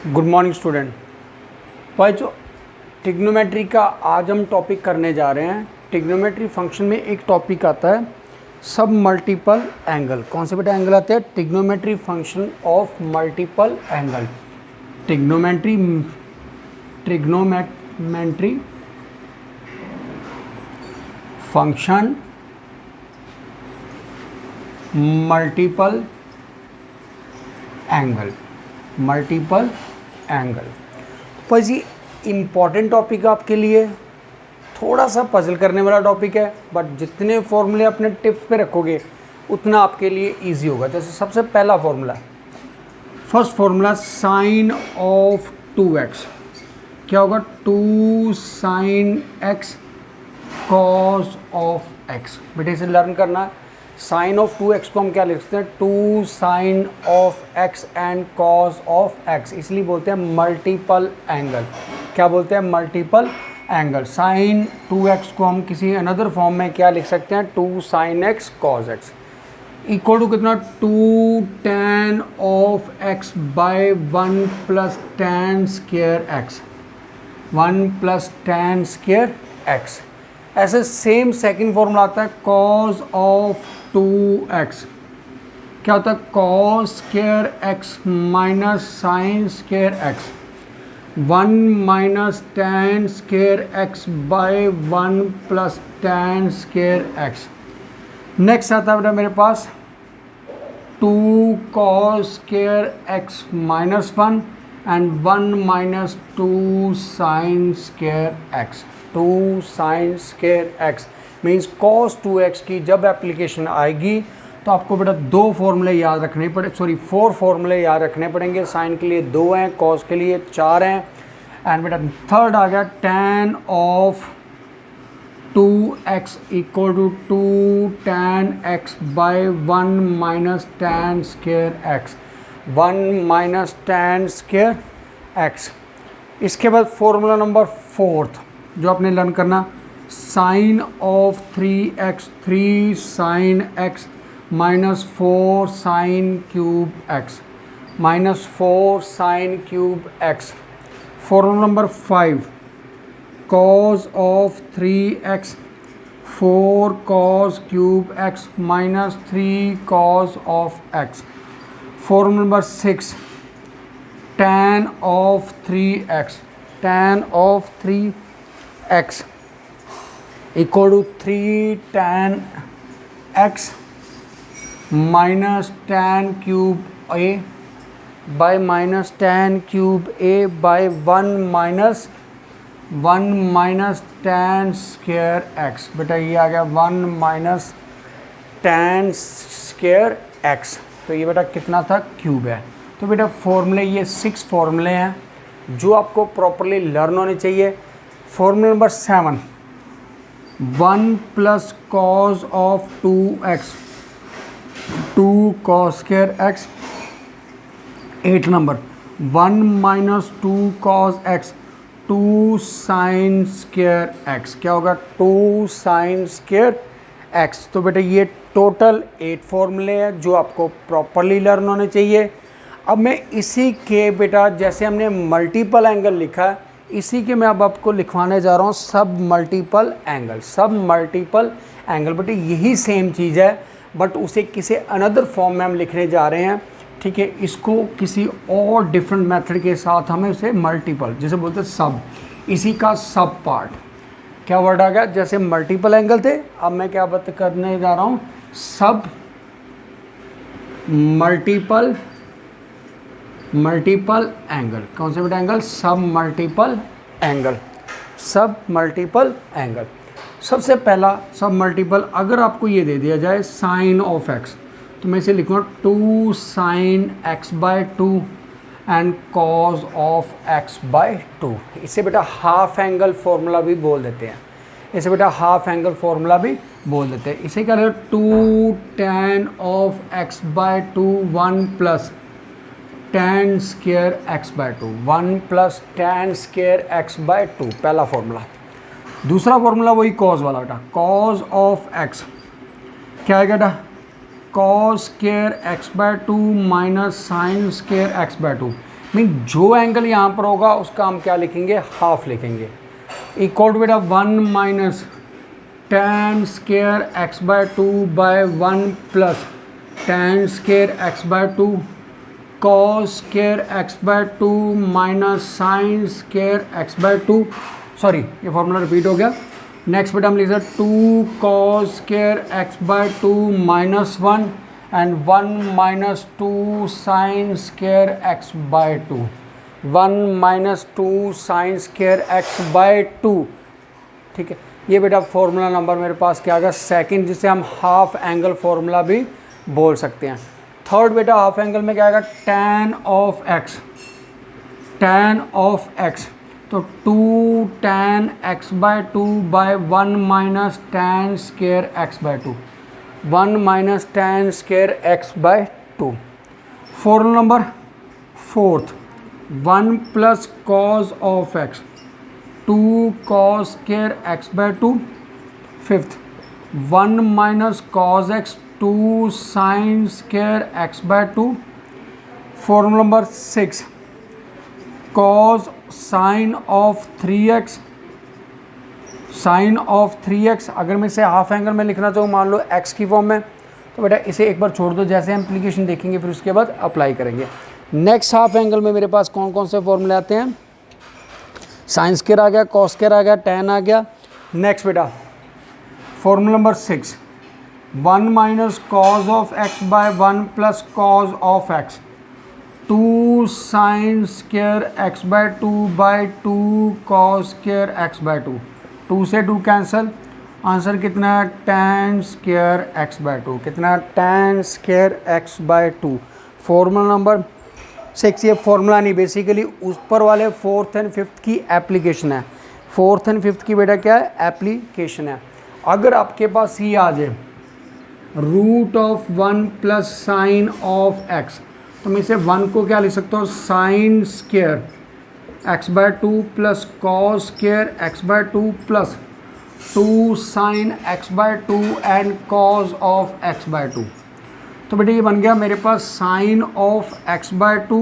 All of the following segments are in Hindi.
Good morning student. भाई जो ट्रिग्नोमेट्री का आज हम टॉपिक करने जा रहे हैं, ट्रिग्नोमेट्री फंक्शन में एक टॉपिक आता है सब मल्टीपल एंगल। कौन से बेटा एंगल आते हैं? Trigonometry function of multiple angle. Trigonometry function multiple angle. पर जी इम्पॉर्टेंट टॉपिक है आपके लिए, थोड़ा सा पजल करने वाला टॉपिक है, बट जितने फॉर्मूले अपने टिप्स पे रखोगे उतना आपके लिए इजी होगा। जैसे सबसे पहला formula, first formula sine of 2x क्या होगा? 2 sine x cos of x। बेटे इसे लर्न करना है। साइन ऑफ 2x को हम क्या लिख सकते हैं? 2 sine of x and cos of x। इसलिए बोलते हैं मल्टीपल एंगल। क्या बोलते हैं? Multiple angle. साइन 2x को हम किसी अनदर फॉर्म में क्या लिख सकते हैं? 2 sine x cos x equal to कितना? 2 tan of x by 1 plus tan square x। 1 plus tan square x। ऐसे सेम सेकंड फॉर्मूला आता है कॉस ऑफ 2x। क्या होता है? Cos square x minus sine square x। 1 minus tan square x by 1 plus tan square x। Next आता है बेटा मेरे पास 2 cos square x minus 1 and 1 minus 2 sine square x। 2 sine square x means cos 2x की जब एप्लीकेशन आएगी तो आपको बेटा 4 फॉर्मूले याद रखने पड़ेंगे। साइन के लिए 2 हैं, कॉस के लिए 4 हैं। एंड बेटा थर्ड आ गया tan of 2x equal to 2 tan x by 1 minus tan square x। 1 minus tan square x। इसके बाद फॉर्मूला नंबर 4 जो आपने लर्न करना, sine of 3x 3 sine x minus 4 sine cube x minus 4 sine cube x। Formula number 5 cos of 3x 4 cos cube x minus 3 cos of x। Formula number 6 tan of 3x equal to 3 tan x minus tan cube a by minus tan cube a by 1 minus tan square x। बेटा ये आ गया 1 माइनस tan स्क्वायर x। तो ये बेटा कितना था? क्यूब है। तो बेटा फॉर्मूले ये 6 फॉर्मूले हैं जो आपको प्रॉपरली लर्न होने चाहिए। Formula number 7 1 plus cos of 2x 2 cos square x। 8 number 1 minus 2 cos x 2 sine square x। क्या होगा? 2 साइन स्क्वायर x। तो बेटा ये टोटल 8 फॉर्मूले हैं जो आपको प्रॉपरली लर्न होने चाहिए। अब मैं इसी के बेटा जैसे हमने मल्टीपल एंगल लिखा है, इसी के मैं अब आपको लिखवाने जा रहा हूँ सब मल्टीपल एंगल। बेटे यही सेम चीज़ है बट उसे किसी अनदर फॉर्म में हम लिखने जा रहे हैं। ठीक है, इसको किसी और डिफरेंट मेथड के साथ हमें उसे मल्टीपल जैसे बोलते हैं सब, इसी का सब पार्ट। क्या वर्ड आ गया? जैसे मल्टीपल एंगल थे, अब मैं क्या बात करने जा रहा हूँ? सब मल्टीपल एंगल। कौन से बेटा एंगल? सब मल्टीपल एंगल। सबसे पहला सब मल्टीपल, अगर आपको ये दे दिया जाए साइन ऑफ x तो मैं इसे लिखूँगा 2 sine x by 2 and cos of x by 2। इसे बेटा हाफ एंगल फॉर्मूला भी बोल देते हैं। इसे क्या लगेगा? 2 tan of x by 2 1 plus tan square x by 2। 1 plus tan square x by 2 पहला फॉर्मूला। दूसरा फॉर्मूला वही कॉस वाला बेटा, कॉस ऑफ x क्या आएगा बेटा? Cos square x by 2 minus sine square x by 2। Mean जो एंगल यहाँ पर होगा उसका हम क्या लिखेंगे, हाफ लिखेंगे। इक्वल टू बेटा 1 minus tan square x by 2 by 1 plus tan square x by 2 cos square x by 2 minus sine square x by 2। Sorry, ये फॉर्मूला रिपीट हो गया। नेक्स्ट बेटा हम लिख सकते 2 cos square x by 2 minus 1 and 1 minus 2 sine square x by 2, 1 minus 2 sine square x by 2। ठीक है, ये बेटा फॉर्मूला नंबर मेरे पास क्या आ गया, सेकंड, जिसे हम हाफ एंगल फॉर्मूला भी बोल सकते हैं। थर्ड बेटा हाफ एंगल में क्या आएगा, tan of x, tan of x, तो 2 tan x by 2 by 1 minus tan square x by 2, 1 minus tan square x by 2। Formula number fourth, 1 plus cos of x, 2 cos square x by 2। Fifth, 1 minus cos x, 2 sine square x by 2। Formula number 6, cos sine of 3x, sine of 3x। अगर मैं इसे हाफ एंगल में लिखना चाहूँ, मान लो x की फॉर्म में, तो बेटा इसे एक बार छोड़ दो, जैसे हम एप्लीकेशन देखेंगे फिर उसके बाद अप्लाई करेंगे। नेक्स्ट हाफ एंगल में मेरे पास कौन कौन से फॉर्मूले आते हैं, साइन स्केयर आ गया, कॉस स्केयर आ गया, tan आ गया। नेक्स्ट बेटा formula number 6, 1 minus cos of x by 1 plus cos of x, 2 sine square x by 2 by 2 cos square x by 2। 2 से 2 कैंसिल, आंसर कितना है, tan स्केयर x बाय 2। कितना, tan square x by 2। Formula number 6, ये फॉर्मूला नहीं, बेसिकली ऊपर वाले फोर्थ एंड फिफ्थ की एप्लीकेशन है। फोर्थ एंड फिफ्थ की बेटा क्या है, एप्लीकेशन है। अगर आपके पास ये आ जाए root of 1 plus sine of x, तो मैं इसे 1 को क्या लिख सकता हूँ, sine square x by 2 plus cos square x by 2 plus 2 sine x by 2 and cos of x by 2। तो बेटा ये बन गया मेरे पास sine of x by 2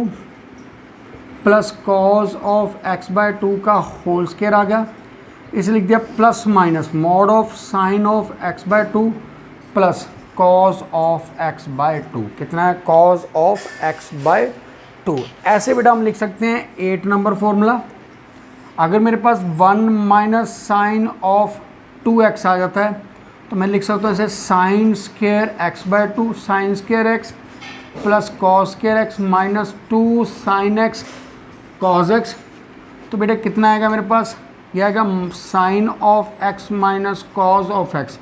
plus cos of x by 2 का होल स्केयर आ गया। इसे लिख दिया plus minus mod of sine of x by 2 plus cos of x by 2। कितना है, कॉस ऑफ x बाय 2। ऐसे बेटा हम लिख सकते हैं 8 नंबर फॉर्मूला। अगर मेरे पास 1 माइनस साइन ऑफ 2x आ जाता है, तो मैं लिख सकता हूँ इसे sine square x by 2, sine square x plus cos square x minus 2 sine x cos x। तो बेटा कितना आएगा मेरे पास, यह आएगा sine of x minus cos of x।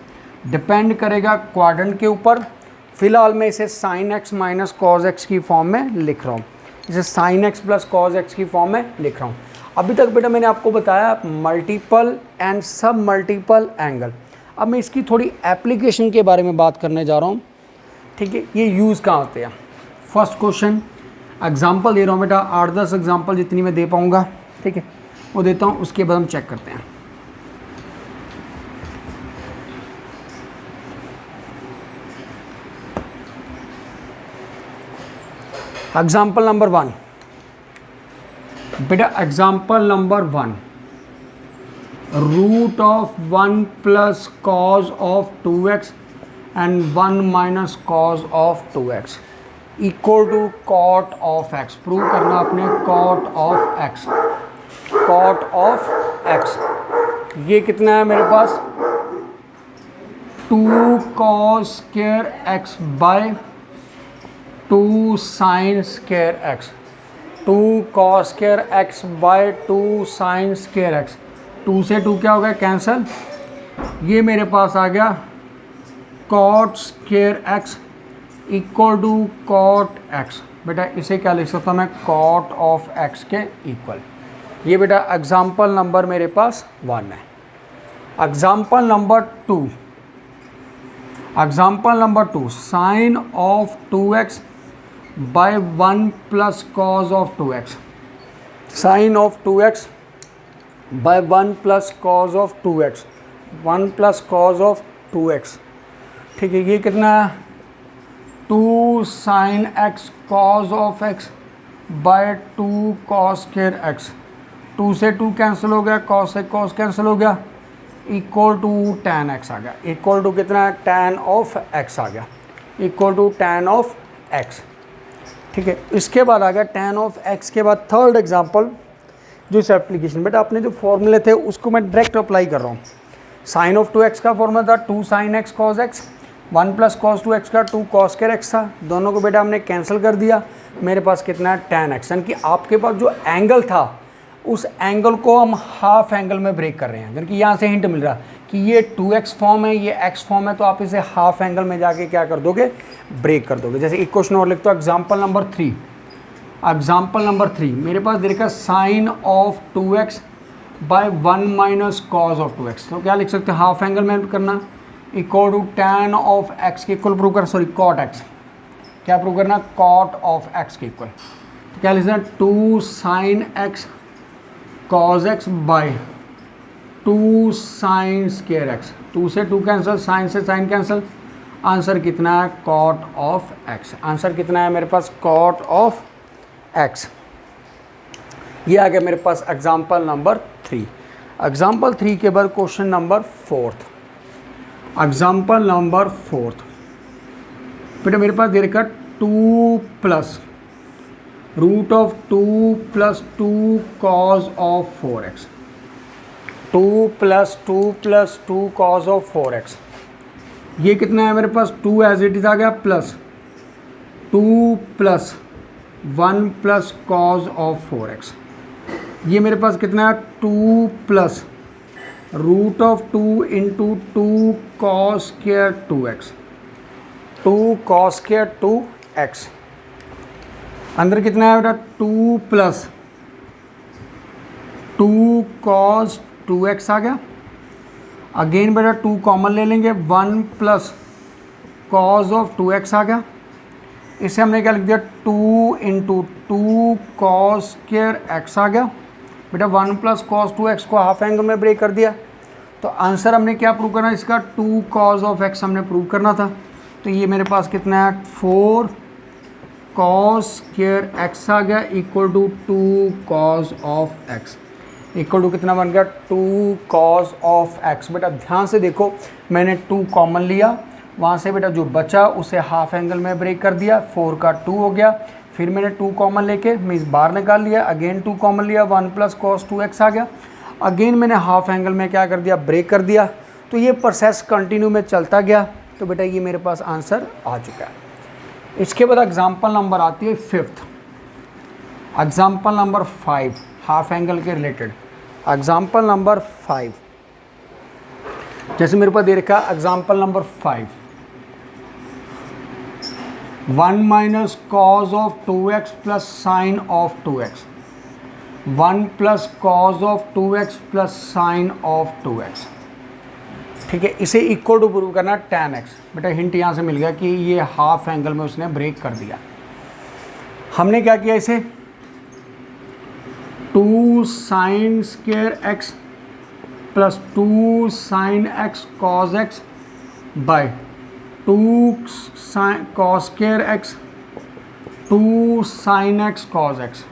Depend करेगा क्वाड्रेंट के ऊपर। फिलहाल मैं इसे sine x minus cos x की फॉर्म में लिख रहा हूँ, इसे sine x plus cos x की फॉर्म में लिख रहा हूँ। अभी तक बेटा मैंने आपको बताया मल्टीपल एंड सब मल्टीपल एंगल। अब मैं इसकी थोड़ी एप्लीकेशन के बारे में बात करने जा रहा हूँ। ठीक है, ये यूज़ कहाँ होते हैं। फर्स्ट क्वेश्चन एग्जांपल दे रहा हूँ बेटा, 8-10 एग्जांपल जितनी मैं दे पाऊँगा, ठीक है, वो देता हूँ, उसके बाद हम चेक करते हैं। एग्जांपल नंबर 1 बेटा, example number 1, root of 1 plus cos of 2x and 1 minus cos of 2x equal to cot of x। Prove करना अपने cot of x, cot of x। ये कितना है मेरे पास, 2 cos square x by 2 sine square x, 2 cos square x by 2 sine square x। 2 से 2 क्या हो गया, कैंसिल। ये मेरे पास आ गया cot square x equal to cot x। बेटा इसे क्या लिख सकता हूँ मैं, कॉट ऑफ x के इक्वल। ये बेटा एग्जाम्पल नंबर मेरे पास 1 है। Example number 2, example number 2, sine of 2x by 1 plus cos of 2x, sine of 2x by 1 plus cos of 2x, 1 plus cos of 2x। ठीक है, ये कितना है, 2 sine x cos of x by 2 cos square x, 2 से 2 कैंसिल हो गया, कॉस से कॉस कैंसिल हो गया, इक्वल टू tan x आ गया। इक्वल टू कितना है, tan ऑफ x आ गया, equal to tan of x। ठीक है, इसके बाद आ गया tan ऑफ x के बाद थर्ड एग्जांपल जो इस एप्लीकेशन, बट आपने जो फॉर्मूले थे उसको मैं डायरेक्ट अप्लाई कर रहा हूँ। साइन ऑफ 2x का फॉर्मूला था 2 sin x cos x, 1 plus cos 2x का 2 cos स्क्वायर x था, दोनों को बेटा हमने कैंसिल कर दिया, मेरे पास कितना है tan x, यानी कि आपके पास जो एंगल था उस एंगल को हम हाफ एंगल में ब्रेक कर रहे हैं, यानी कि यहाँ से हिंट मिल रहा कि ये 2x फॉर्म है, ये x फॉर्म है, तो आप इसे हाफ एंगल में जाके क्या कर दोगे, ब्रेक कर दोगे। जैसे एक क्वेश्चन और लिखते हो, एग्जाम्पल नंबर 3। एग्जाम्पल नंबर 3 मेरे पास दे रखा sine of 2x by 1 minus cos of 2x, तो क्या लिख सकते हैं, हाफ एंगल में करना, equal to tan of x के इक्वल प्रूव करना, सॉरी cot x, क्या प्रूव करना, cot ऑफ x के इक्वल, तो क्या लिखना, 2 sin x cos x by 2 sin square x, 2 से 2 कैंसिल, साइन से साइन कैंसिल, आंसर कितना है, cot ऑफ x। आंसर कितना है मेरे पास, cot ऑफ x। ये आ गया मेरे पास एग्जाम्पल नंबर 3। एग्जाम्पल 3 के बाद क्वेश्चन नंबर 4। एग्जाम्पल नंबर 4 बेटा मेरे पास दे रखा 2 plus root of 2 plus 2 cos of 4x, 2 plus 2 plus 2 cos of 4x, ये कितना है मेरे पास, 2 एज इट इज आ गया, plus 2 plus 1 plus cos of 4x, ये मेरे पास कितना है, 2 plus root of 2 into 2 cos square 2x, 2 cos square 2x, अंदर कितना है बेटा, 2 प्लस 2 कॉस 2x आ गया, अगेन बेटा 2 कॉमन ले लेंगे, 1 प्लस कॉज ऑफ 2x आ गया, इसे हमने क्या लिख दिया, 2 इंटू 2 कॉस स्क्वायर x आ गया, बेटा 1 प्लस कॉस 2x को हाफ एंगल में ब्रेक कर दिया, तो आंसर हमने क्या प्रूव करना है, इसका 2 कॉस ऑफ x हमने प्रूव करना था, तो ये मेरे पास कितना है, 4 कॉस स्क्वायर x आ गया, equal to 2 cos of x, equal to कितना बन गया, 2 कॉस ऑफ x। बेटा ध्यान से देखो, मैंने 2 कॉमन लिया, वहाँ से बेटा जो बचा उसे हाफ एंगल में ब्रेक कर दिया, 4 का 2 हो गया, फिर मैंने 2 कॉमन लेके मैं इस बार निकाल लिया, अगेन 2 कॉमन लिया, 1 प्लस कॉस 2x आ गया, अगेन मैंने हाफ एंगल में क्या कर दिया, ब्रेक कर दिया, तो ये प्रोसेस कंटिन्यू में चलता गया, तो बेटा ये मेरे पास आंसर आ चुका है। इसके बाद एग्जाम्पल नंबर आती है 5th, example number 5 half angle के रिलेटेड। एग्जाम्पल नंबर 5 जैसे मेरे पास दे रखा है example number 5, 1 minus cos of 2x plus sine of 2x, 1 plus cos of 2x plus sine of 2x, ठीक है, इसे इक्वल टू प्रूव करना tan x। बेटा हिंट यहाँ से मिल गया कि ये हाफ एंगल में उसने ब्रेक कर दिया। हमने क्या किया, इसे 2 sine square x plus 2 sine x cos x by 2 sine cos square x 2 sine x cos x,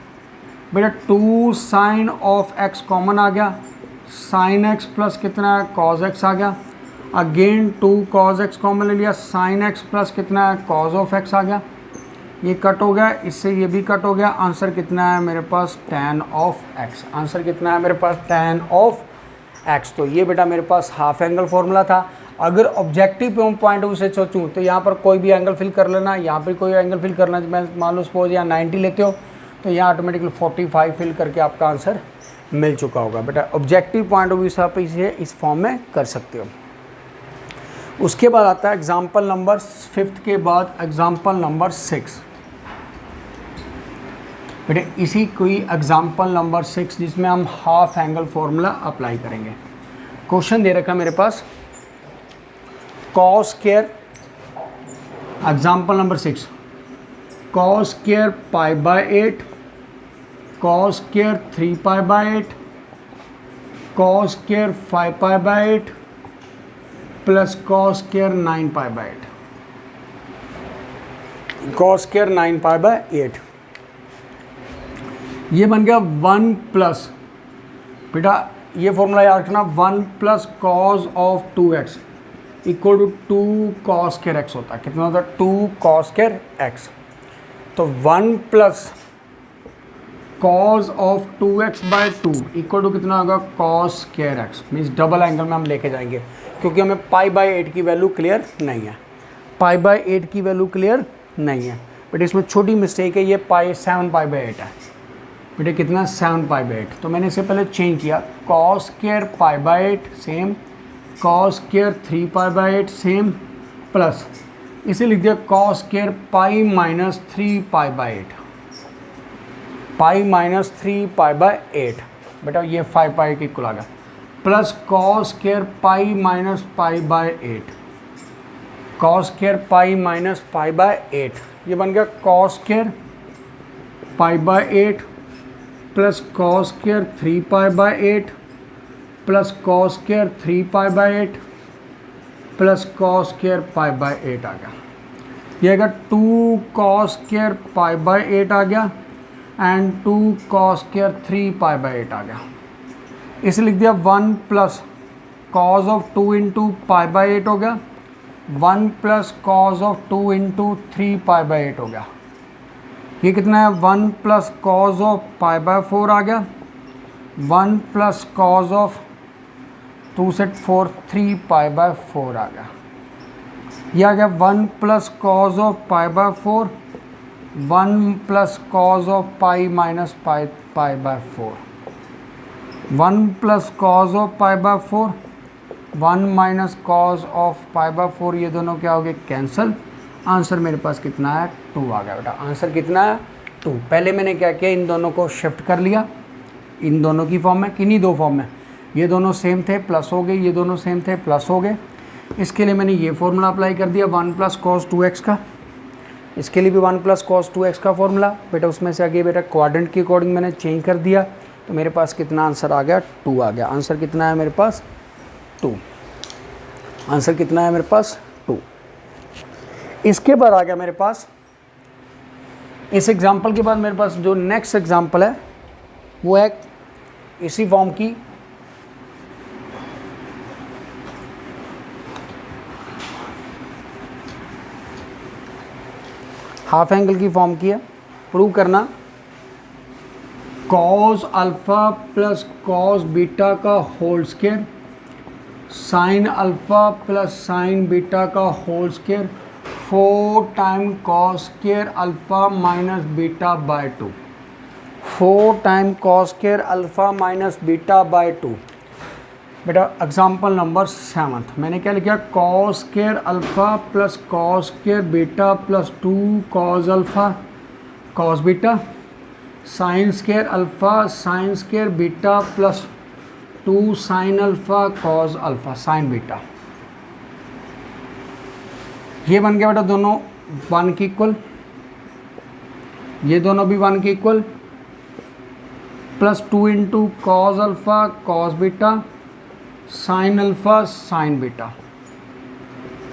बेटा 2 साइन ऑफ x कॉमन आ गया, साइन x प्लस कितना है, कॉस x आ गया, अगेन 2 कॉस x कॉमन ले लिया, साइन x प्लस कितना है, कॉस ऑफ x आ गया, ये कट हो गया, इससे ये भी कट हो गया, आंसर कितना है मेरे पास, tan ऑफ x। आंसर कितना है मेरे पास, tan ऑफ x। तो ये बेटा मेरे पास हाफ एंगल फॉर्मूला था। अगर ऑब्जेक्टिव पॉइंट ऑफ व्यू से सोचूं तो यहाँ पर कोई भी एंगल फिल कर लेना, यहाँ पर कोई एंगल फिल करना, मैं मान लो सपोज यहाँ 90 लेते हो तो यहाँ ऑटोमेटिकली 45 फिल करके आपका आंसर मिल चुका होगा। बेटा ऑब्जेक्टिव पॉइंट ऑफ व्यू से आप इसे इस फॉर्म में कर सकते हो। उसके बाद आता है एग्जाम्पल नंबर 5 के बाद एग्जाम्पल नंबर 6। बेटे इसी कोई एग्जाम्पल नंबर 6 जिसमें हम हाफ एंगल फॉर्मूला अप्लाई करेंगे। क्वेश्चन दे रखा है मेरे पास, cos square, example number 6, cos square pi by 8, cos square 3 pi by 8, cos square 5 pi by 8 plus cos square 9 pi by 8, cos square 9 pi by 8। ये बन गया 1 प्लस, बेटा ये फॉर्मूला याद रखना, 1 plus cos of 2x equal to 2 cos square x होता है। कितना होता है? 2 कॉस स्क्वायर x। तो 1 plus cos of 2x by 2 equal to कितना होगा? Cos square x। Means double angle में हम लेके जाएंगे, क्योंकि हमें पाई बाई 8 की वैल्यू क्लियर नहीं है, पाई बाई 8 की वैल्यू क्लियर नहीं है। बट इसमें छोटी मिस्टेक है, ये पाई 7 पाई बाई 8 है। बेटे कितना? 7 पाई बाई 8। तो मैंने इससे पहले चेंज किया, cos square pi by 8 same, cos square 3 pi by 8 same, plus इसे लिख दिया cos square pi minus 3 pi by 8, pi minus 3 pi by 8। बेटा ये 5 पाई के इक्वल आ गया, plus cos square pi minus pi by 8, cos square pi minus pi by 8। ये बन गया cos square pi by 8 plus cos square 3 pi by 8 plus cos square 3 pi by 8 plus cos square pi by 8 आ गया। ये आएगा 2 कॉस स्क्वायर पाई बाई 8 आ गया and 2 cos square 3 pi by 8 आ गया। इसे लिख दिया 1 plus cos of 2 into pi by 8 हो गया, 1 plus cos of 2 into 3 pi by 8 हो गया। ये कितना है? 1 plus cos of pi by 4 आ गया, 1 प्लस कॉस ऑफ 2 से 4 3 पाई बाई 4 आ गया। ये आ गया 1 plus cos of pi by 4, 1 plus cos of pi minus pi pi by 4, 1 plus cos of pi by 4, 1 minus cos of pi by 4। ये दोनों क्या हो गए? कैंसिल। आंसर मेरे पास कितना है? 2 आ गया। बेटा आंसर कितना है? 2। पहले मैंने क्या किया, इन दोनों को शिफ्ट कर लिया, इन दोनों की फॉर्म में, किन्हीं दो फॉर्म में, ये दोनों सेम थे प्लस हो गए, ये दोनों सेम थे प्लस हो गए। इसके लिए मैंने ये फॉर्मूला अप्लाई कर दिया 1 प्लस कॉस 2x का, इसके लिए भी 1 प्लस कॉस 2x का फॉर्मूला। बेटा उसमें से आगे बेटा क्वाड्रेंट के अकॉर्डिंग मैंने चेंज कर दिया, तो मेरे पास कितना आंसर आ गया? 2 आ गया। आंसर कितना है मेरे पास? 2। आंसर कितना है मेरे पास? 2। इसके बाद आ गया मेरे पास, इस एग्जाम्पल के बाद मेरे पास जो नेक्स्ट एग्जाम्पल है वो है इसी फॉर्म की, हाफ एंगल की फॉर्म की है। प्रूव करना cos alpha plus cos beta का whole square sine alpha plus sine beta का whole square 4 time cos square alpha minus beta by 2, 4 time cos square alpha minus beta by 2। बेटा एग्जाम्पल नंबर 7 मैंने क्या लिखा? Cos square alpha plus cos square beta plus 2 cos alpha cos beta, sine square alpha sine square beta plus 2 sine alpha cos alpha sine beta. ये बन गया बेटा दोनों 1 के इक्वल, ये दोनों भी 1 के equal, plus 2 into cos alpha cos beta sine alpha sine beta.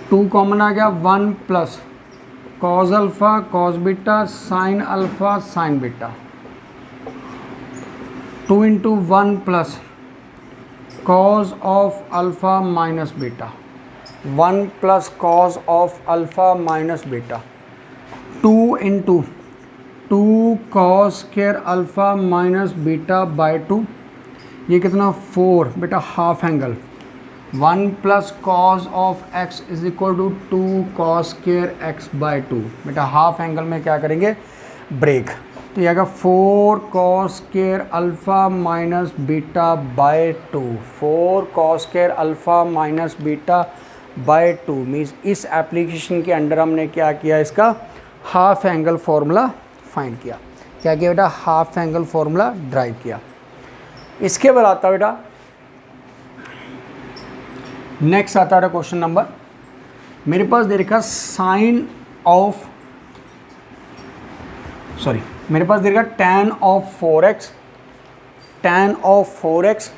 2 common आ गया, 1 plus cos alpha cos beta sine alpha sine beta, 2 into 1 plus cos of alpha minus beta, 1 plus cos of alpha minus beta, 2 into 2 cos square alpha minus beta by 2। ये कितना? 4। बेटा half angle 1 plus cos of x is equal to 2 cos square x by 2। बेटा हाफ एंगल में क्या करेंगे? ब्रेक। तो ये आएगा 4 cos square alpha minus beta by 2, 4 cos square alpha minus beta by 2। Means इस एप्लीकेशन के अंडर हमने क्या किया? इसका हाफ एंगल फॉर्मूला फाइंड किया। क्या किया बेटा? हाफ एंगल फॉर्मूला ड्राइव किया। इसके बाद आता बेटा नेक्स्ट आता है क्वेश्चन नंबर, मेरे पास दे रखा साइन ऑफ मेरे पास दे रखा tan of 4x, tan of 4x,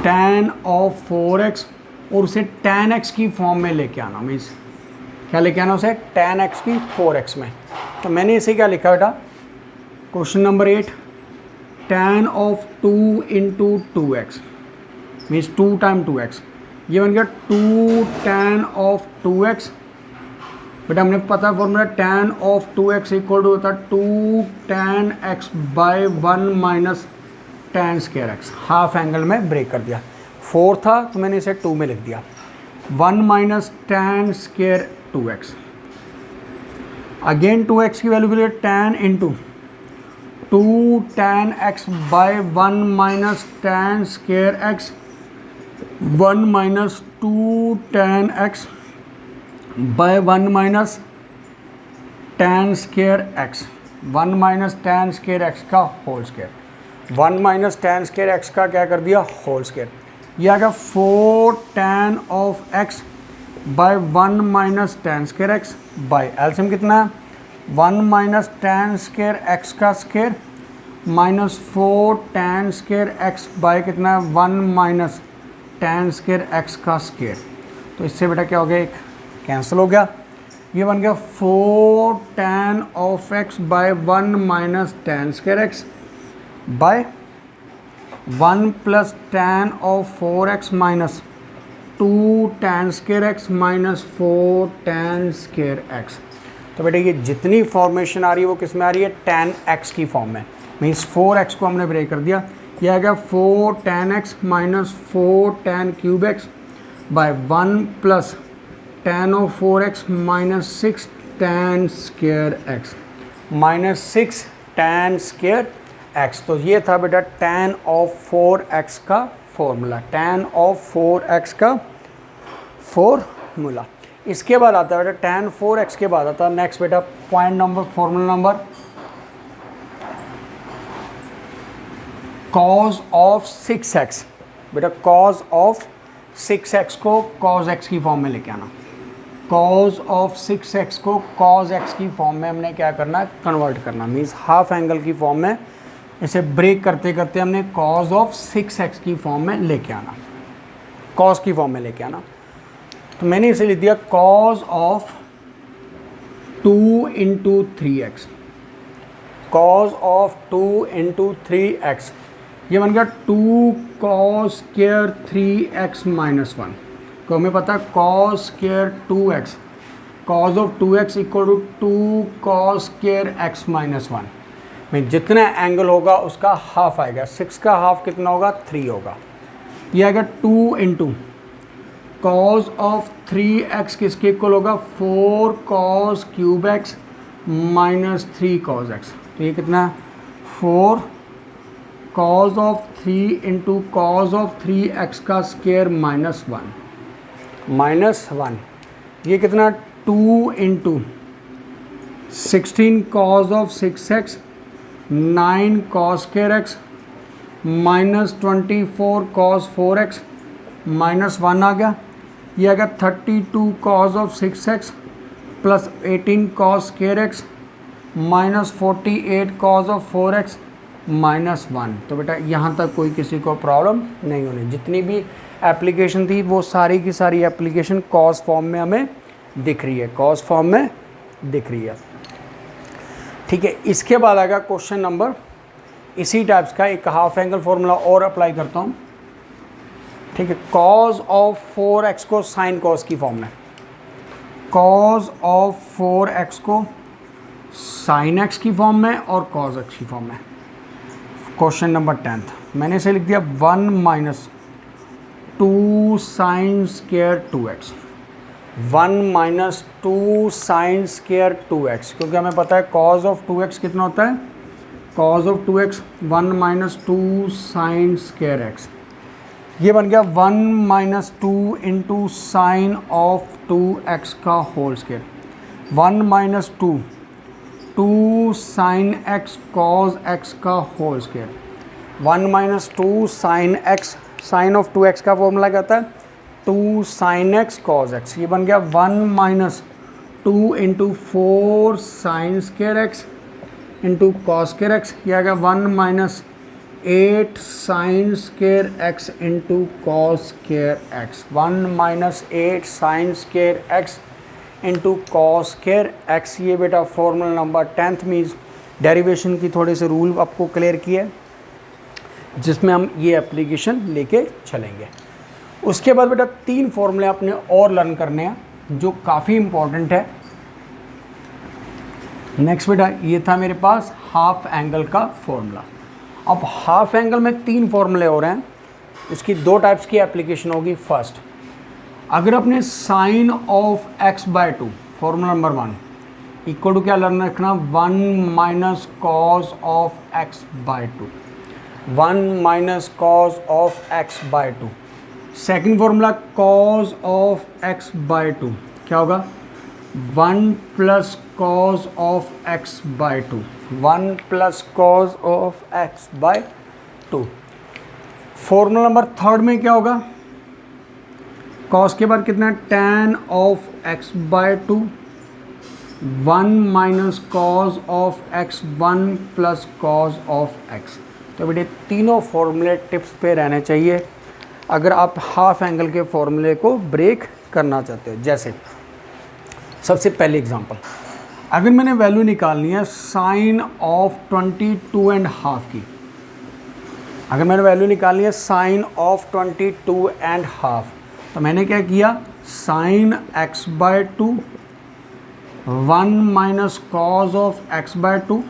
tan of 4x और उसे tan x की फॉर्म में लेके आना। मीन्स क्या लेके आना? उसे tan x की 4x में। तो मैंने इसे क्या लिखा बेटा? Question number 8, tan of 2 into 2x means 2 time 2x, ये बन गया 2 tan ऑफ 2x। बेटा हमने पता formula tan of 2x equal to होता है 2 tan x by 1 minus tan square x। Half angle में ब्रेक कर दिया, 4 था तो मैंने इसे 2 में लिख दिया, 1 minus tan square 2x। Again 2x की वैल्यू के लिए tan into 2 tan x by 1 minus tan square x, 1 minus 2 tan x by 1 minus tan square x, 1 minus tan square x का whole square, 1 minus tan square x का क्या कर दिया होल स्क्वायर। यह आ गया 4 tan of x by 1 minus tan square x by LCM कितना है 1 माइनस tan स्क्वायर x का square minus 4 tan square x by कितना है 1 माइनस tan स्क्वायर x का स्क्वायर। तो इससे बेटा क्या हो गया, एक कैंसिल हो गया, ये बन गया 4 tan of x by 1 minus tan square x by 1 plus tan of 4x minus 2 tan square x minus 4 tan square x। तो बेटा ये जितनी फॉर्मेशन आ रही है वो किस में आ रही है, tan x की फॉर्म में, मीन्स 4x को हमने ब्रेक कर दिया, यह आ गया 4 tan x minus 4 tan cube x by 1 plus tan of 4x minus 6 tan square x minus 6 tan square x। तो ये था बेटा tan ऑफ 4x का फॉर्मूला, tan ऑफ 4x का फॉर्मूला। इसके बाद आता है बेटा tan 4x के बाद आता है नेक्स्ट बेटा point number formula number cos of 6x। बेटा cos ऑफ 6x को cos x की फॉर्म में लेके आना, cos ऑफ 6x को cos x की फॉर्म में हमने क्या करना है, कन्वर्ट करना, मीन्स हाफ एंगल की फॉर्म में इसे ब्रेक करते करते हमने cos ऑफ 6x की फॉर्म में लेके आना, cos की फॉर्म में लेके आना। तो मैंने इसे लिख दिया cos of 2 into 3x, cos of 2 into 3x, ये बन गया 2 cos स्क्वायर 3x माइनस 1, तो हमें पता है cos square 2x, cos of 2x equal to 2 cos square x minus 1 में जितना एंगल होगा उसका हाफ आएगा, 6 का हाफ कितना होगा 3 होगा, यह आएगा 2 इंटू cos ऑफ 3x किसके इक्वल होगा 4 cos cube x minus 3 cos x। तो ये कितना है 4 cos of 3 into cos of 3x का स्क्वायर माइनस 1, ये कितना 2 into 16 cos of 6x 9 cos square x minus 24 cos 4x minus 1 आ गया, ये आ गया 32 cos of 6x plus 18 cos square x minus 48 cos of 4x minus 1। तो बेटा यहाँ तक कोई किसी को प्रॉब्लम नहीं होनी, जितनी भी एप्लीकेशन थी वो सारी की सारी एप्लीकेशन cos फॉर्म में हमें दिख रही है, cos फॉर्म में दिख रही है। ठीक है, इसके बाद आएगा क्वेश्चन नंबर इसी टाइप्स का, एक हाफ एंगल फॉर्मूला और अप्लाई करता हूँ। ठीक है, cos ऑफ 4x को sin cos की फॉर्म में, cos ऑफ 4x को sin x की फॉर्म में और cos x की फॉर्म में। क्वेश्चन नंबर 10 मैंने इसे लिख दिया 1 minus 2 sine square 2x, 1 minus 2 sine square 2x, क्योंकि हमें पता है cos ऑफ 2x कितना होता है, cos of 2x 1 minus 2 sine square x, ये बन गया 1 minus 2 into sine of 2x का whole square, 1 minus 2 sine x cos x का whole square, 1 minus 2 sine x, sine of 2x का फॉर्मूला क्या होता है 2 साइन x cos x, ये बन गया 1 minus 2 into 4 sign square x into cos square x, ये आ गया 1 minus 8 sign square x into cos square x, 1 minus 8 sign square x into cos square x। ये बेटा फॉर्मूला नंबर 10 मीन्स डेरिवेशन की थोड़े से रूल आपको क्लियर किए जिसमें हम ये एप्लीकेशन लेके चलेंगे। उसके बाद बेटा 3 फॉर्मूले आपने और लर्न करने हैं जो काफ़ी इम्पॉर्टेंट है। नेक्स्ट बेटा ये था मेरे पास हाफ एंगल का फॉर्मूला। अब हाफ एंगल में 3 फॉर्मूले हो रहे हैं, इसकी 2 टाइप्स की एप्लीकेशन होगी। फर्स्ट, अगर अपने sine of x by 2 formula number 1 equal to क्या लर्न रखना 1 minus cos of x by 2, 1 minus cos of x by 2। Second formula cos of x by 2 क्या होगा 1 plus cos of x by 2, 1 plus cos of x by 2। Formula number 3 में क्या होगा कॉस के बाद कितना tan of x by 2, 1 minus cos of x 1 plus cos of x. तो बेटे तीनों फॉर्मूले टिप्स पे रहने चाहिए अगर आप हाफ एंगल के फॉर्मूले को ब्रेक करना चाहते हो। जैसे सबसे पहले एग्जांपल, अगर मैंने वैल्यू निकालनी है साइन ऑफ 22.5 की, अगर मैंने वैल्यू निकालनी है साइन ऑफ 22.5, तो मैंने क्या किया sine x by 2, 1 minus cos of x by 2,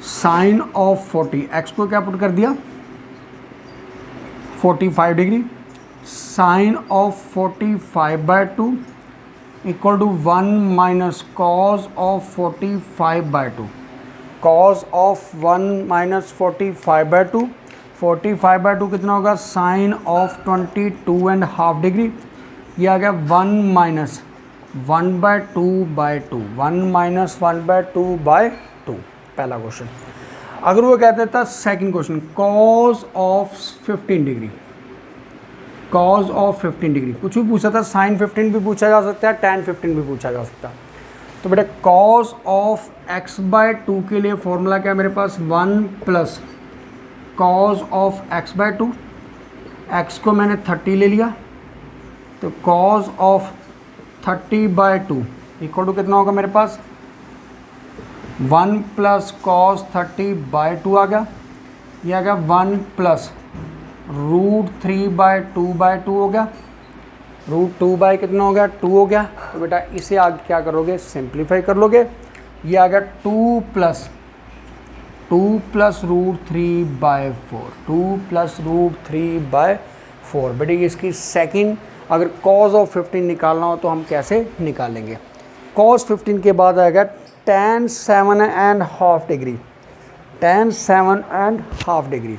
sine of 40, x को क्या पुट कर दिया 45 degree, sine of 45 by 2 equal to 1 minus cos of 45 by 2, cos of 1 minus 45 by 2, 45 by 2 कितना होगा साइन ऑफ 22.5 डिग्री, ये आ गया 1 minus 1 by 2 by 2, 1 minus 1 by 2 by 2। पहला क्वेश्चन। अगर वो कहते था second question cos of 15 degree, cos of 15 degree कुछ भी पूछा था, साइन 15 भी पूछा जा सकता है, tan 15 भी पूछा जा सकता है। तो बेटा कॉस ऑफ एक्स बाय 2 के लिए फॉर्मूला क्या है मेरे पास 1 plus cos of x by 2, x को मैंने 30 ले लिया, तो cos of 30 by 2 equal to कितना होगा मेरे पास 1 प्लस कॉस 30 बाय 2 आ गया, ये आ गया 1 प्लस √3 बाय 2 बाय 2 हो गया, √2 बाय कितना हो गया 2 हो गया। तो बेटा इसे आगे क्या करोगे सिंप्लीफाई कर लोगे, ये आ गया 2 प्लस √3 बाय 4, 2 प्लस √3 बाय 4। बेटे इसकी सेकंड अगर कॉस ऑफ 15 निकालना हो तो हम कैसे निकालेंगे, कॉस 15 के बाद आएगा tan 7.5 degree, tan 7.5 degree.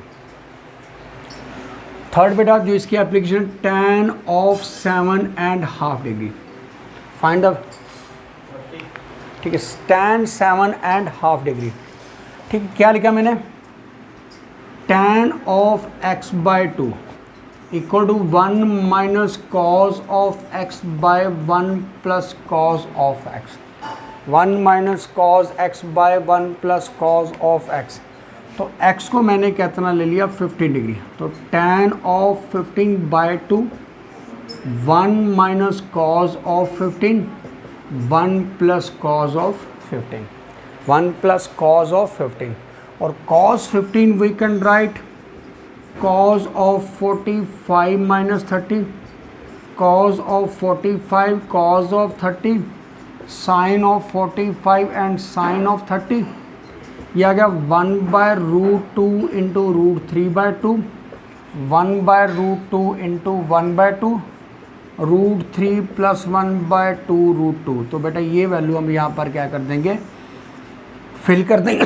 Third बेटा जो इसकी application tan of 7.5 degree, find the, ठीक है tan 7.5 डिग्री। ठीक है क्या लिखा मैंने tan of x by 2 equal to 1 minus cos of x by 1 plus cos of x, 1 minus cos x by 1 plus cos of x। तो x को मैंने कितना ले लिया 15 डिग्री, तो tan of 15 by 2 1 minus cos of 15, 1 plus cos of 15, 1 plus cos of 15। और cos 15 we can write cos of 45 minus 30, cos of 45 cos of 30, sine of 45 and sine of 30, यह आ गया 1 by √2 into √3 by 2, 1 by √2 into 1 by 2, √3 plus 1 by 2 √2। तो बेटा ये वैल्यू हम यहाँ पर क्या कर देंगे फिल कर देंगे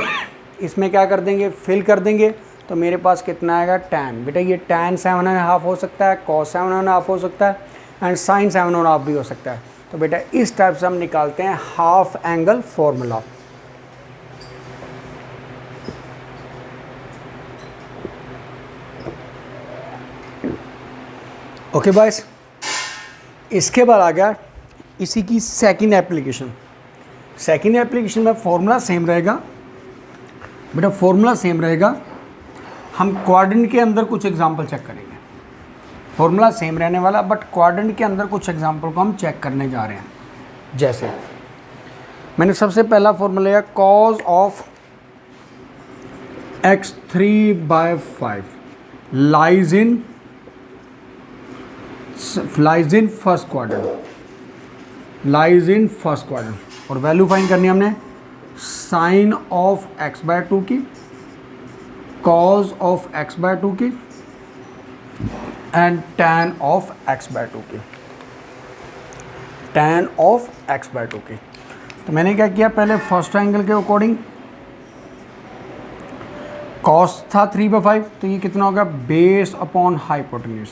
इसमें क्या कर देंगे फिल कर देंगे। तो मेरे पास कितना आएगा tan, बेटा ये tan 7.5 हो सकता है, cos 7.5 हो सकता है एंड sin 7.5 भी हो सकता है। तो बेटा इस टाइप से हम निकालते हैं half angle formula. Okay boys, इसके बाद आ गया इसी की सेकंड एप्लीकेशन। सेकंड एप्लीकेशन में फॉर्मूला सेम रहेगा बेटा, फॉर्मूला सेम रहेगा। हम क्वाड्रेंट के अंदर कुछ एग्जांपल चेक करेंगे, फॉर्मूला सेम रहने वाला बट क्वाड्रेंट के अंदर कुछ एग्जांपल को हम चेक करने जा रहे हैं। जैसे मैंने सबसे पहला फॉर्मूला लिया cos of x3/5 lies in first quadrant, और वैल्यू फाइंड करनी है हमने साइन ऑफ x/2 की, कॉज ऑफ x/2 की एंड tan ऑफ x/2 की, तो मैंने क्या किया, पहले फर्स्ट एंगल के अकॉर्डिंग कॉस था 3/5, तो ये कितना होगा बेस अपॉन हाइपोटेन्यूज,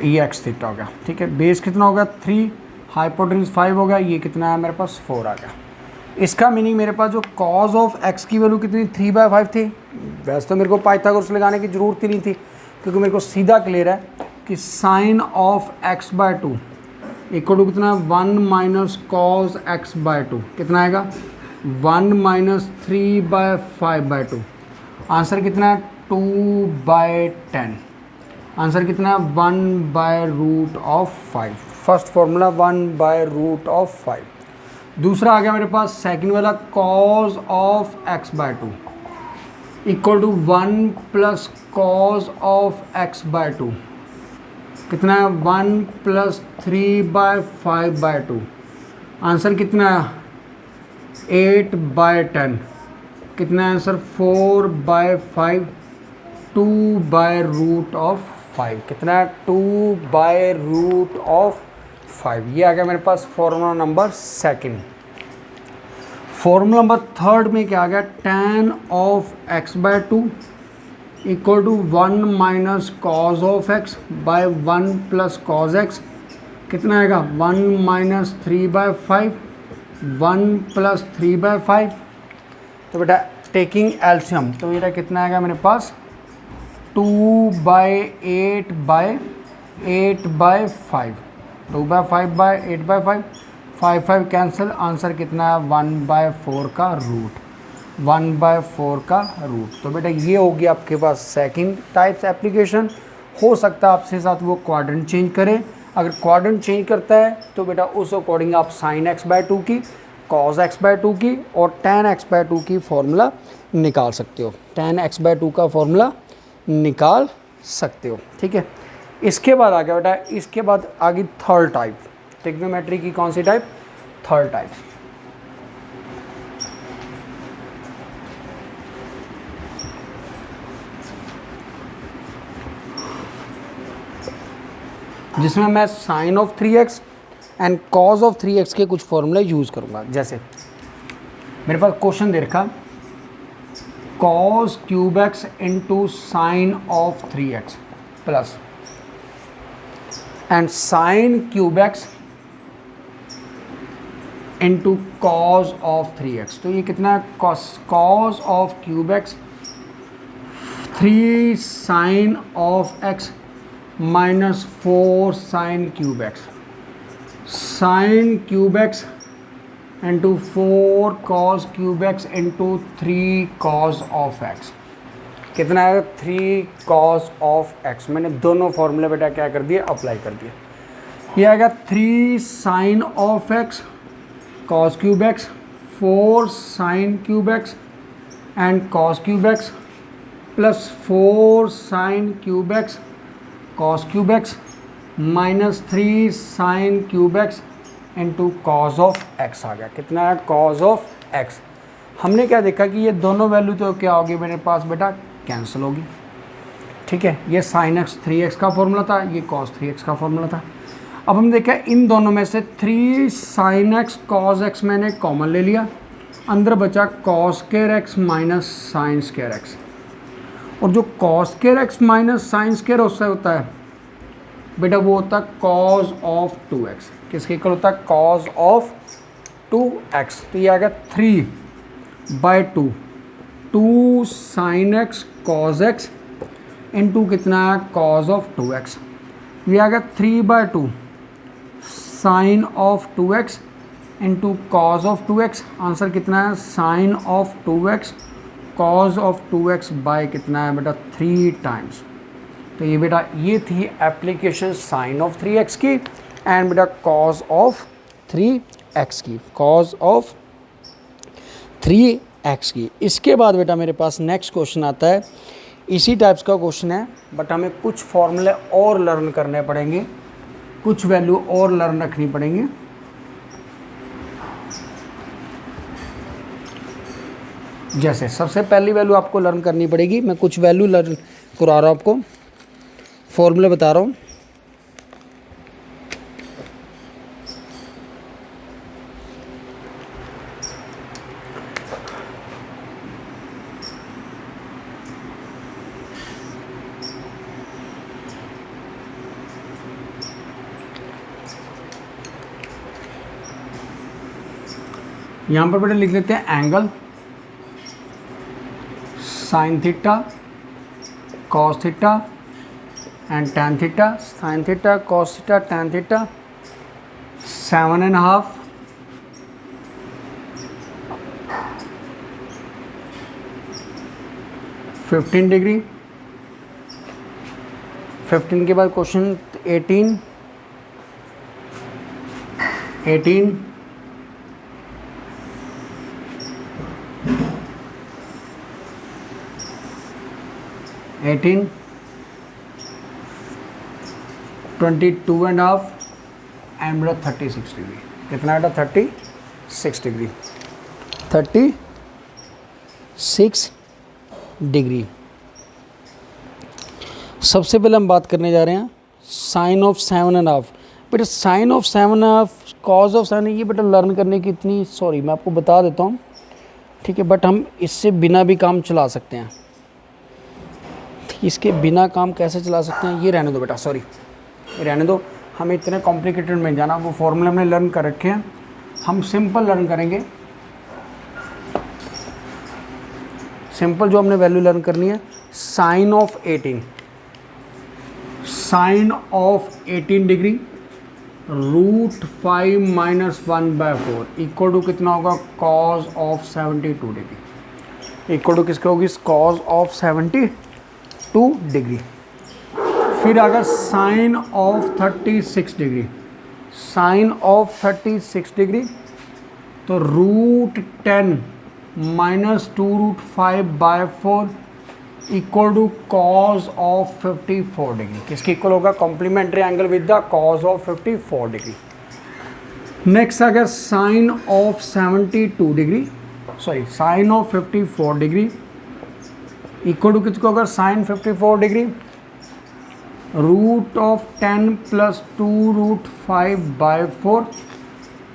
ये एक्स थीटा हो गया, ठीक है। बेस कितना होगा 3, हाइपोटेन्यूज 5 होगा, ये कितना है मेरे पास 4 आ गया। इसका मीनिंग मेरे पास जो कॉज ऑफ एक्स की वैल्यू कितनी 3/5 थी, वैसे तो मेरे को पाइथागोरस लगाने की ज़रूरत ही नहीं थी, क्योंकि मेरे को सीधा क्लियर है कि sign of x/2 equal to कितना 1 माइनस कॉज x/2 कितना आएगा 1 माइनस 3/5/2। आंसर कितना है 2/10। आंसर कितना है 1/√5। First formula 1/√5। दूसरा आ गया मेरे पास सेकंड वाला cos of x/2 equal to 1 plus cos of x/2 कितना है 1 प्लस 3/5/2। आंसर कितना है 8/10। कितना है आंसर 4/5, 2/√5। कितना है 2/√5। ये आ गया मेरे पास formula number second. Formula number third में क्या आ गया tan of x/2 equal to 1 minus cos of x by 1 plus cos x। कितना आएगा 1 माइनस 3/5, 1 प्लस 3/5। तो बेटा टेकिंग एल्शियम तो ये कितना आएगा मेरे पास 2/8/8/5, 2/5/8/5, 5 कैंसिल। आंसर कितना है 1/4 का रूट, 1/4 का रूट। तो बेटा ये होगी आपके पास सेकंड टाइप्स एप्लीकेशन। हो सकता है आपसे साथ वो क्वाड्रेंट चेंज करे, अगर क्वाड्रेंट चेंज करता है तो बेटा उस अकॉर्डिंग आप साइन x/2 की, कॉज x/2 की और tan x/2 की फॉर्मूला निकाल सकते हो, tan x/2 का फॉर्मूला निकाल सकते हो, ठीक है। इसके बाद आ गया बेटा, इसके बाद आ गई थर्ड टाइप ट्रिग्नोमेट्री की। कौन सी टाइप? Third type. जिसमें मैं sine of 3x and cos of 3x के कुछ फॉर्मूले यूज़ करूँगा। जैसे मेरे पास क्वेश्चन दे रखा cos cube x into sine of 3x plus and sine cube x into cos of 3x। तो ये कितना है cos of cube x 3 sine of x minus 4 sine cube x, sine cube x into 4 cos cube x into 3 cos of x। कितना है 3 कॉस ऑफ x। मैंने दोनों फॉर्मूले बेटा क्या कर दिए, अप्लाई कर दिए। ये आएगा 3 sine of x cos cube x, 4 sine cube x and cos cube x plus 4 sine cube x cos cube x minus 3 sine cube x into cos of x आ गया। कितना है कॉज ऑफ x। हमने क्या देखा कि ये दोनों वैल्यू तो क्या होगी मेरे पास बेटा कैंसिल होगी, ठीक है। ये साइन x 3x का फॉर्मूला था, ये कॉस 3x का फॉर्मूला था। अब हम देखा इन दोनों में से 3 साइन x कॉस x मैंने कॉमन ले लिया, अंदर बचा cos square x minus sine square x। और जो cos square x minus sine square उससे होता है बेटा वो होता है कॉज ऑफ 2x। किसके इक्वल होता है कॉज ऑफ 2x। तो ये आ गया 3/2, 2 sine x cos x into कितना है कॉज ऑफ 2x। ये आ गया 3/2 sine of 2x into cos of 2x। Answer कितना है sine of 2x cos of 2x by कितना है बेटा 3 टाइम्स। तो ये बेटा ये थी एप्लीकेशन साइन ऑफ 3x की एंड बेटा कॉज ऑफ 3x की, कॉज ऑफ 3 एक्स की। इसके बाद बेटा मेरे पास नेक्स्ट क्वेश्चन आता है, इसी टाइप्स का क्वेश्चन है, बट हमें कुछ फॉर्मूले और लर्न करने पड़ेंगे, कुछ वैल्यू और लर्न रखनी पड़ेंगी। जैसे सबसे पहली वैल्यू आपको लर्न करनी पड़ेगी, मैं कुछ वैल्यू लर्न करा रहा हूँ आपको, फॉर्मूले बता रहा हूँ। यहाँ पर बेटा लिख लेते हैं angle sine theta cos theta and tan theta. Sine theta cos theta tan theta 7.5 15 degree. 15 के बाद क्वेश्चन 18 22.5 एंड 36 डिग्री। कितना बेटा 36 डिग्री, 36 डिग्री। सबसे पहले हम बात करने जा रहे हैं साइन ऑफ 7.5। बेटा साइन ऑफ 7.5 कॉज ऑफ 7, ये बेटा लर्न करने की इतनी, सॉरी मैं आपको बता देता हूँ, ठीक है, बट हम इससे बिना भी काम चला सकते हैं। इसके बिना काम कैसे चला सकते हैं, ये रहने दो बेटा, सॉरी ये रहने दो, हमें इतने कॉम्प्लिकेटेड में जाना, वो फॉर्मूले हमने लर्न कर रखे हैं, हम सिंपल लर्न करेंगे। सिंपल जो हमने वैल्यू लर्न करनी है, sine of 18 degree √5 - 1/4 equal to कितना होगा, cos of 72 degree, equal to किसका होगी, कॉज ऑफ 72 डिग्री। फिर अगर sine of 36 degree, sine of 36 degree तो √10 - 2√5/4 equal to cos of 54 degree. किसकी इक्वल होगा, complementary angle with the cos of 54 degree. Next अगर sine of 72 degree, sorry sine of 54 degree equal to किसको होगा, sine 54 degree √10 + 2√5/4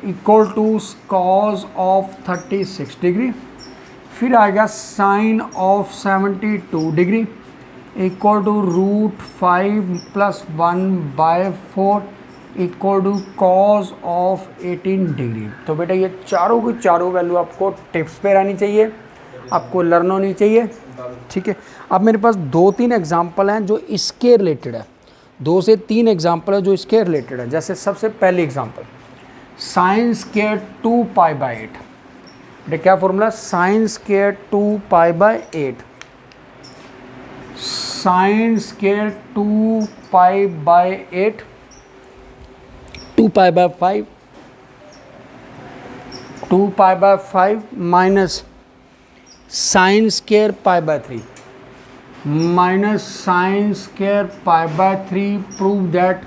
equal to cos of 36 degree. फिर आएगा sine of 72 degree equal to √5 + 1/4 equal to cos of 18 degree. तो बेटा ये चारों की चारों वैल्यू आपको टिप्स पे रहनी चाहिए, आपको लर्न होनी चाहिए, ठीक है। अब मेरे पास 2-3 एग्जाम्पल हैं जो इसके रिलेटेड है, 2 से 3 एग्जाम्पल है जो इसके रिलेटेड है। जैसे सबसे पहली एग्जाम्पल साइन स्क्वायर 2π/8, बेटा क्या formula, sine square 2π/8, sine square 2π/8 2π/5 minus sine square π/3 minus sine square π/3 prove that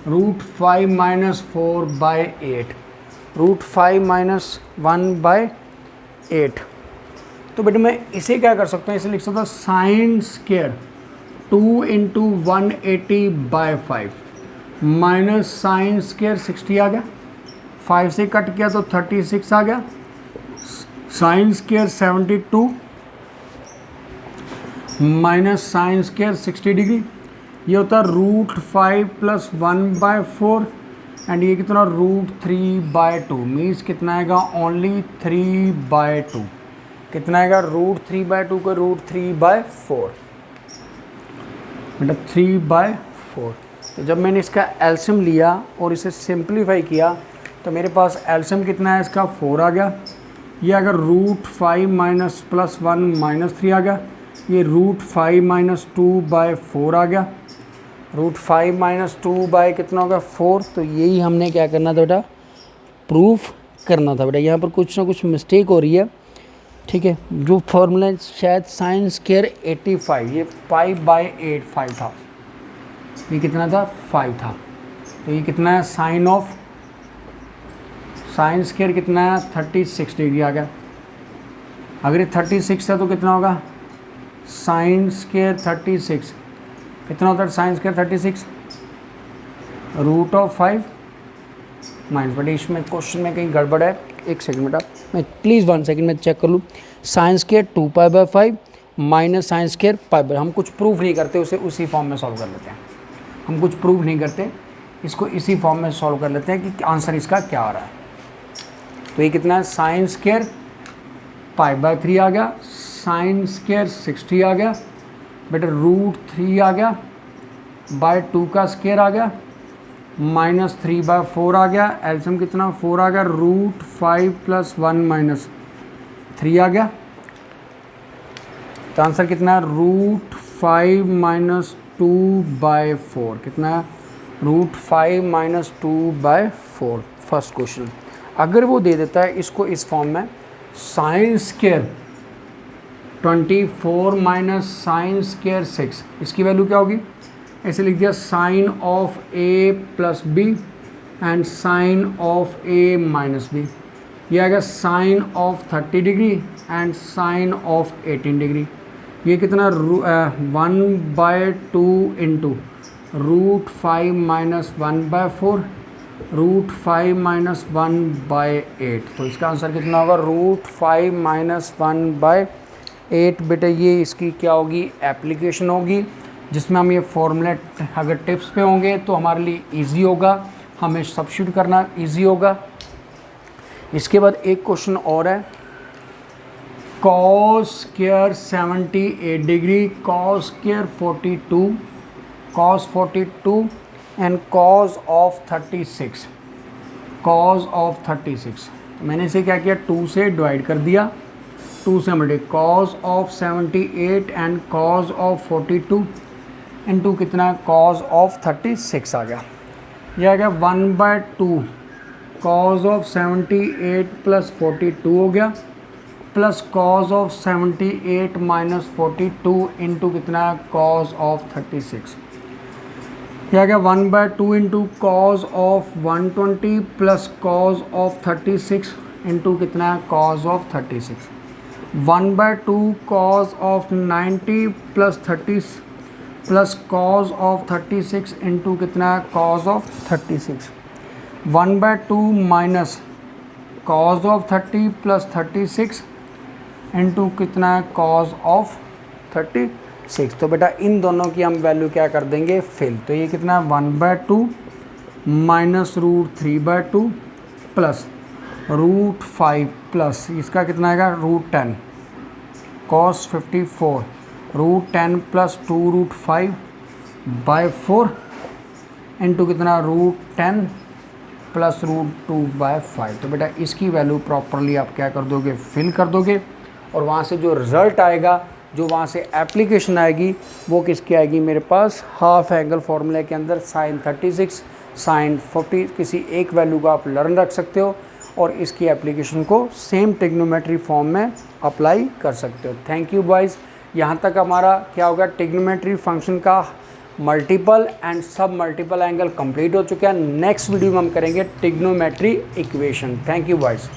√5 - 4/8 √5 - 1/8। तो बेटे मैं इसे क्या कर सकता हूँ, इसे लिख सकता हूँ sine square 2 × 180/5 minus sine square 60 आ गया, 5 से कट किया तो 36 आ गया, sine square 72 minus sine square 60 degree, ये होता है √5 + 1/4 एंड ये कितना √3/2 मीन्स कितना आएगा, ओनली 3/2। कितना आएगा, √3/2 को √3/4, मतलब 3/4। तो जब मैंने इसका एलसीएम लिया और इसे सिंप्लीफाई किया तो मेरे पास एलसीएम कितना है इसका, 4 आ गया। ये अगर √5 + 1 - 3 आ गया, ये √5 - 2/4 आ गया, √5 - 2 कितना होगा, 4। तो यही हमने क्या करना था बेटा, प्रूफ करना था बेटा। यहाँ पर कुछ ना कुछ मिस्टेक हो रही है, ठीक है। जो फॉर्मूला शायद साइन स्क्वायर 85, ये पाई/8 था, ये कितना था 5 था। तो ये कितना है साइन ऑफ साइन स्क्वायर कितना है 36 डिग्री आ गया। अगर ये 36 है तो कितना होगा साइन स्क्वायर 36 कितना होता है साइन स्क्वायर 36 √5 माइनस। बट इसमें क्वेश्चन में कहीं गड़बड़ है, एक सेकंड बेटा, मैं प्लीज़ 1 सेकंड में चेक कर लूँ। Sine square 2π/5 minus sine square π/, हम कुछ प्रूफ नहीं करते, उसे उसी फॉर्म में सॉल्व कर लेते हैं। हम कुछ प्रूफ नहीं करते, इसको इसी फॉर्म में सॉल्व कर लेते हैं कि आंसर इसका क्या आ रहा है। तो ये कितना है साइन स्क्वायर π/3 आ गया, साइन स्क्वायर 60 आ गया बेटा, √3 आ गया, /2 का स्क्वायर आ गया, माइनस 3/4 आ गया, एल्सियम कितना 4 आ गया, √5 + 1 - 3 आ गया। तो आंसर कितना है √5 - 2/4 कितना है √5 - 2/4 फर्स्ट क्वेश्चन। अगर वो दे देता है इसको इस फॉर्म में साइन स्क्वायर 24 - साइन स्क्वायर 6, इसकी वैल्यू क्या होगी, ऐसे लिख दिया sine of a + b and sine of a - b। ये आएगा sine of 30 degree and sine of 18 degree. ये कितना 1/2 इंटू √5 - 1/4 √5 - 1/8। तो इसका आंसर कितना होगा √5 - 1/8। बेटा ये इसकी क्या होगी एप्लीकेशन होगी, जिसमें हम ये फॉर्मूले अगर टिप्स पे होंगे तो हमारे लिए इजी होगा, हमें सब्स्टिट्यूट करना इजी होगा। इसके बाद एक क्वेश्चन और है, cos square 78 degree, cos square 42, cos 42 and cos of 36, cos of 36। मैंने इसे क्या किया 2 से डिवाइड कर दिया, 2 से multiply, cos of 78 and cos of 42 into कितना कॉस ऑफ 36 आ गया। यह आ गया 1/2 कॉस ऑफ 78 + 42 हो गया, प्लस कॉस ऑफ 78 - 42 इंटू कितना कॉस ऑफ 36। यह आ गया 1/2 into cos of 120 plus cos of 36 into कितना cos of 36। 1/2 cos of 90 + 30 plus cos of 36 into कितना cos of 36। 1/2 minus cos of 30 + 36 into कितना कॉस ऑफ 36। तो बेटा इन दोनों की हम वैल्यू क्या कर देंगे फिल। तो ये कितना 1/2 माइनस √3/2 प्लस √5 प्लस इसका कितना आएगा √10 cos 54 √10 + 2√5/4 इंटू कितना √10 + √2/5। तो बेटा इसकी वैल्यू प्रॉपरली आप क्या कर दोगे फिल कर दोगे, और वहाँ से जो रिज़ल्ट आएगा, जो वहाँ से एप्लीकेशन आएगी, वो किसकी आएगी मेरे पास हाफ एंगल फार्मूले के अंदर साइन 36 साइन 40 किसी एक वैल्यू का आप लर्न रख सकते हो और इसकी एप्लीकेशन को सेम ट्रिग्नोमेट्री फॉर्म में अप्लाई कर सकते हो। Thank you boys. यहाँ तक हमारा क्या होगा ट्रिग्नोमेट्री फंक्शन का मल्टीपल एंड सब मल्टीपल एंगल कंप्लीट हो चुका है। नेक्स्ट वीडियो में हम करेंगे trigonometry equation. Thank you boys.